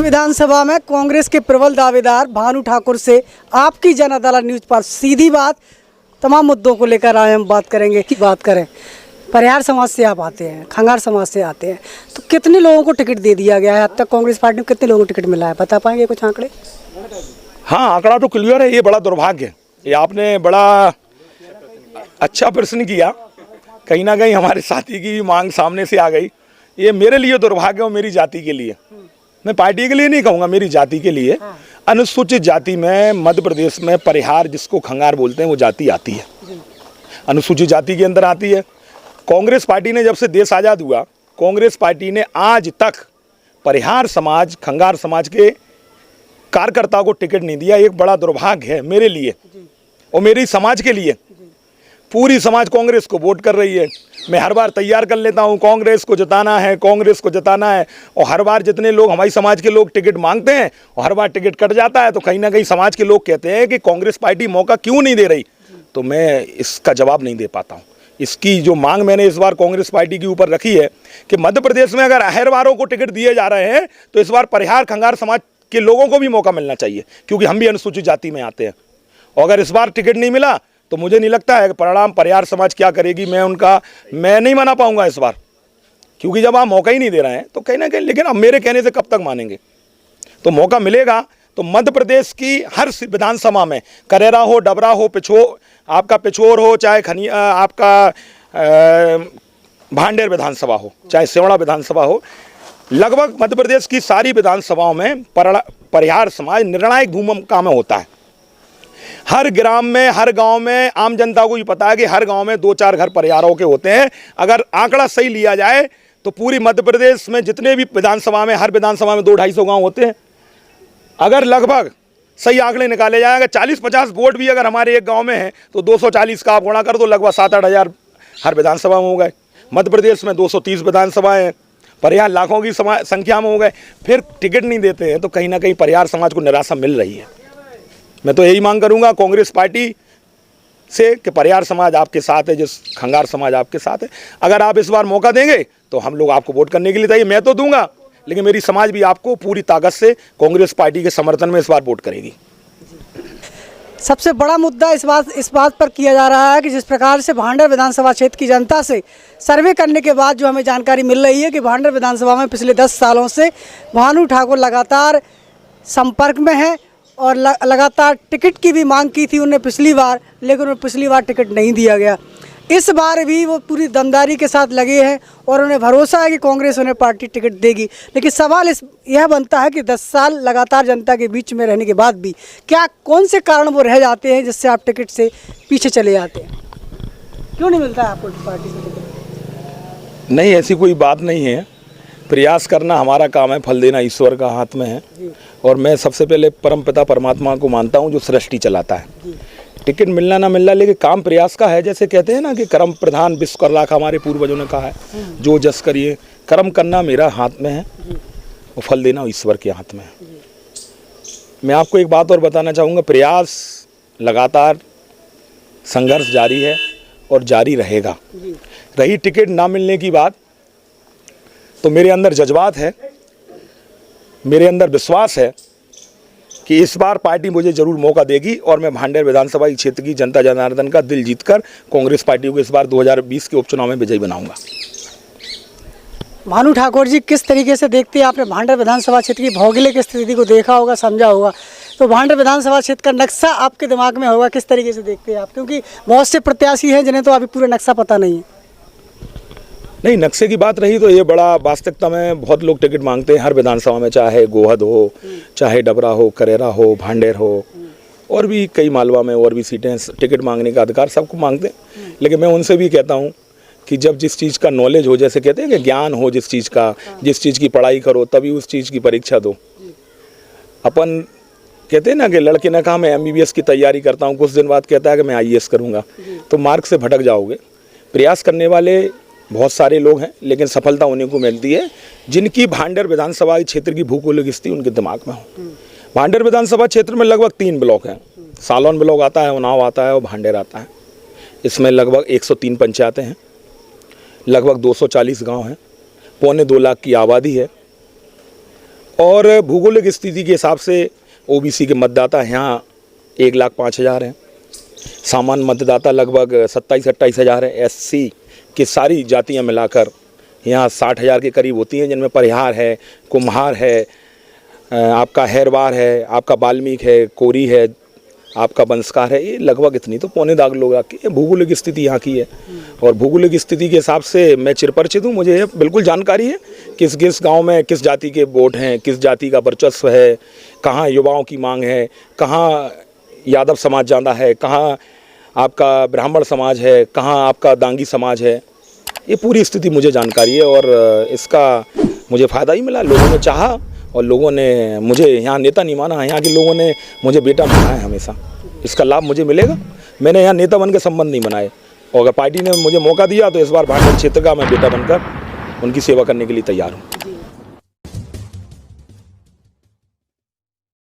विधानसभा में कांग्रेस के प्रबल दावेदार भानु ठाकुर से आपकी जन अदालत न्यूज पर सीधी बात, तमाम मुद्दों को लेकर आए हम बात करेंगे। की बात करें, परिहार समाज से आप आते हैं, खंगार समाज से आते हैं, तो कितने लोगों को टिकट दे दिया गया है अब तक? कांग्रेस पार्टी में कितने लोगों को टिकट मिला है, बता पाएंगे कुछ आंकड़े? हाँ, आंकड़ा तो क्लियर है। ये बड़ा दुर्भाग्य है, ये आपने बड़ा अच्छा प्रश्न किया। कहीं ना कहीं हमारे साथी की मांग सामने से आ गई। ये मेरे लिए दुर्भाग्य और मेरी जाति के लिए, मैं पार्टी के लिए नहीं कहूँगा, मेरी जाति के लिए। अनुसूचित जाति में मध्य प्रदेश में परिहार, जिसको खंगार बोलते हैं, वो जाति आती है, अनुसूचित जाति के अंदर आती है। कांग्रेस पार्टी ने जब से देश आज़ाद हुआ, कांग्रेस पार्टी ने आज तक परिहार समाज, खंगार समाज के कार्यकर्ताओं को टिकट नहीं दिया। एक बड़ा दुर्भाग्य है मेरे लिए और मेरी समाज के लिए। पूरी समाज कांग्रेस को वोट कर रही है। मैं हर बार तैयार कर लेता हूं, कांग्रेस को जिताना है, कांग्रेस को जिताना है, और हर बार जितने लोग हमारी समाज के लोग टिकट मांगते हैं और हर बार टिकट कट जाता है, तो कहीं ना कहीं समाज के लोग कहते हैं कि कांग्रेस पार्टी मौका क्यों नहीं दे रही। तो मैं इसका जवाब नहीं दे पाता हूँ। इसकी जो मांग मैंने इस बार कांग्रेस पार्टी के ऊपर रखी है कि मध्य प्रदेश में अगर अहरवारों को टिकट दिए जा रहे हैं, तो इस बार परिहार खंगार समाज के लोगों को भी मौका मिलना चाहिए, क्योंकि हम भी अनुसूचित जाति में आते हैं। और अगर इस बार टिकट नहीं मिला तो मुझे नहीं लगता है कि परिणाम परिहार समाज क्या करेगी। मैं नहीं मना पाऊंगा इस बार, क्योंकि जब आप मौका ही नहीं दे रहे हैं तो कहीं ना कहीं। लेकिन अब मेरे कहने से कब तक मानेंगे? तो मौका मिलेगा तो मध्य प्रदेश की हर विधानसभा में, करेरा हो, डबरा हो, आपका पिछोर हो, चाहे आपका भांडेर विधानसभा हो, चाहे सिवड़ा विधानसभा हो, लगभग मध्य प्रदेश की सारी विधानसभाओं में परिहार समाज निर्णायक भूमिका में होता है। हर ग्राम में, हर गांव में, आम जनता को भी पता है कि हर गांव में 2-4 घर परिहारों के होते हैं। अगर आंकड़ा सही लिया जाए तो पूरी मध्य प्रदेश में जितने भी विधानसभा में, हर विधानसभा में 200-250 गांव होते हैं। अगर लगभग सही आंकड़े निकाले जाए, अगर 40-50 वोट भी अगर हमारे एक गांव में है तो 240 का आप गुणा कर दो, लगभग 7-8 हज़ार हर विधानसभा में हो गए। मध्य प्रदेश में 230 विधानसभाएं हैं, परिहार लाखों की संख्या में हो गए। फिर टिकट नहीं देते हैं तो कहीं ना कहीं परिहार समाज को निराशा मिल रही है। मैं तो यही मांग करूंगा कांग्रेस पार्टी से कि परिहार समाज आपके साथ है, जिस खंगार समाज आपके साथ है। अगर आप इस बार मौका देंगे तो हम लोग आपको वोट करने के लिए तैयार। मैं तो दूंगा, लेकिन मेरी समाज भी आपको पूरी ताकत से कांग्रेस पार्टी के समर्थन में इस बार वोट करेगी। सबसे बड़ा मुद्दा इस बात पर किया जा रहा है कि जिस प्रकार से भांडेर विधानसभा क्षेत्र की जनता से सर्वे करने के बाद जो हमें जानकारी मिल रही है कि भांडेर विधानसभा में पिछले 10 सालों से भानु ठाकुर लगातार संपर्क में है और लगातार टिकट की भी मांग की थी उन्हें पिछली बार, लेकिन उन्हें पिछली बार टिकट नहीं दिया गया। इस बार भी वो पूरी दमदारी के साथ लगे हैं और उन्हें भरोसा है कि कांग्रेस उन्हें पार्टी टिकट देगी। लेकिन सवाल यह बनता है कि 10 साल लगातार जनता के बीच में रहने के बाद भी क्या कौन से कारण वो रह जाते हैं जिससे आप टिकट से पीछे चले जाते हैं? क्यों नहीं मिलता है आपको पार्टी से टिकट? नहीं, ऐसी कोई बात नहीं है। प्रयास करना हमारा काम है, फल देना ईश्वर का हाथ में है। और मैं सबसे पहले परमपिता परमात्मा को मानता हूँ जो सृष्टि चलाता है। टिकट मिलना ना मिलना, लेकिन काम प्रयास का है। जैसे कहते हैं ना कि कर्म प्रधान विश्व कर लाख, हमारे पूर्वजों ने कहा है। जो जस करिए, कर्म करना मेरा हाथ में है और फल देना ईश्वर के हाथ में है। मैं आपको एक बात और बताना चाहूँगा, प्रयास लगातार, संघर्ष जारी है और जारी रहेगा। रही टिकट ना मिलने की बात, तो मेरे अंदर जज्बात है, मेरे अंदर विश्वास है कि इस बार पार्टी मुझे जरूर मौका देगी और मैं भांडेर विधानसभा क्षेत्र की जनता जनार्दन का दिल जीतकर कांग्रेस पार्टी को इस बार 2020 के उपचुनाव में विजयी बनाऊंगा। भानु ठाकुर जी, किस तरीके से देखते हैं? आपने भांडेर विधानसभा क्षेत्र की भौगोलिक स्थिति को देखा होगा, समझा होगा, तो भांडेर विधानसभा क्षेत्र का नक्शा आपके दिमाग में होगा। किस तरीके से देखते हैं आप? क्योंकि बहुत से प्रत्याशी हैं जिन्हें तो अभी पूरा नक्शा पता नहीं है। नहीं, नक्शे की बात रही तो ये बड़ा वास्तविकता में बहुत लोग टिकट मांगते हैं हर विधानसभा में, चाहे गोहद हो, चाहे डबरा हो, करेरा हो, भांडेर हो, और भी कई मालवा में और भी सीटें टिकट मांगने का अधिकार सबको मांगते हैं। लेकिन मैं उनसे भी कहता हूँ कि जब जिस चीज़ का नॉलेज हो, जैसे कहते हैं कि ज्ञान हो जिस चीज़ का, जिस चीज़ की पढ़ाई करो तभी उस चीज़ की परीक्षा दो। अपन कहते हैं ना कि लड़के ने कहा मैं MBBS की तैयारी करता हूँ, कुछ दिन बाद कहता है कि मैं IAS करूँगा, तो मार्ग से भटक जाओगे। प्रयास करने वाले बहुत सारे लोग हैं, लेकिन सफलता उन्हीं को मिलती है जिनकी भांडेर विधानसभा क्षेत्र की भूगोलिक स्थिति उनके दिमाग में हो। भांडेर विधानसभा क्षेत्र में लगभग 3 ब्लॉक हैं। सालोन ब्लॉक आता है, उन्नाव आता है और भांडेर आता है। इसमें लगभग 103 पंचायतें हैं, लगभग 240 गांव हैं, 2.25 लाख की आबादी है और भौगोलिक स्थिति के हिसाब से ओबीसी के मतदाता यहाँ 1,05,000 हैं, सामान्य मतदाता लगभग 27-28 हज़ार है। एससी की सारी जातियाँ मिलाकर यहाँ 60,000 के करीब होती हैं, जिनमें परिहार है, कुम्हार है, आपका हैरवार है, आपका वाल्मीकि है, कोरी है, आपका बंसकार है। ये लगभग इतनी तो पौने दाग लोग आके भौगोलिक स्थिति यहाँ की है। और भौगोलिक स्थिति के हिसाब से मैं चिरपरिचित हूँ, मुझे बिल्कुल जानकारी है किस किस गांव में किस जाति के वोट हैं, किस जाति का वर्चस्व है, कहाँ युवाओं की मांग है, कहाँ यादव समाज ज़्यादा है, कहाँ आपका ब्राह्मण समाज है, कहाँ आपका दांगी समाज है। ये पूरी स्थिति मुझे जानकारी है और इसका मुझे फ़ायदा ही मिला। लोगों ने चाहा और लोगों ने मुझे यहाँ नेता नहीं माना, यहाँ के लोगों ने मुझे बेटा माना है हमेशा। इसका लाभ मुझे मिलेगा। मैंने यहाँ नेता बन के संबंध नहीं बनाए और अगर पार्टी ने मुझे मौका दिया तो इस बार भांडर क्षेत्र का मैं बेटा बनकर उनकी सेवा करने के लिए तैयार हूँ।